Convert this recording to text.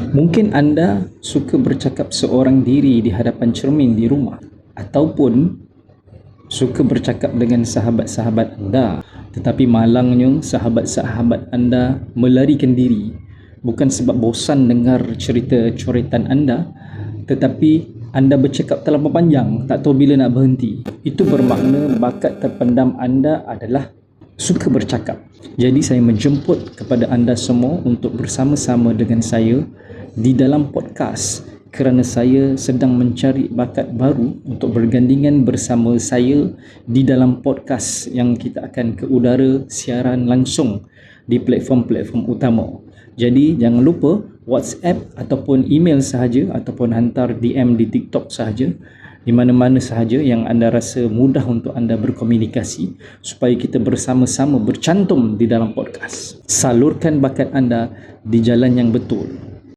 Mungkin anda suka bercakap seorang diri di hadapan cermin di rumah, ataupun suka bercakap dengan sahabat-sahabat anda, tetapi malangnya sahabat-sahabat anda melarikan diri, bukan sebab bosan dengar cerita coretan anda, tetapi anda bercakap terlalu panjang, tak tahu bila nak berhenti. Itu bermakna bakat terpendam anda adalah suka bercakap. Jadi saya menjemput kepada anda semua untuk bersama-sama dengan saya di dalam podcast, kerana saya sedang mencari bakat baru untuk bergandingan bersama saya di dalam podcast yang kita akan ke udara siaran langsung di platform-platform utama. Jadi jangan lupa WhatsApp ataupun email sahaja, ataupun hantar DM di TikTok sahaja, di mana-mana sahaja yang anda rasa mudah untuk anda berkomunikasi, supaya kita bersama-sama bercantum di dalam podcast. Salurkan bakat anda di jalan yang betul.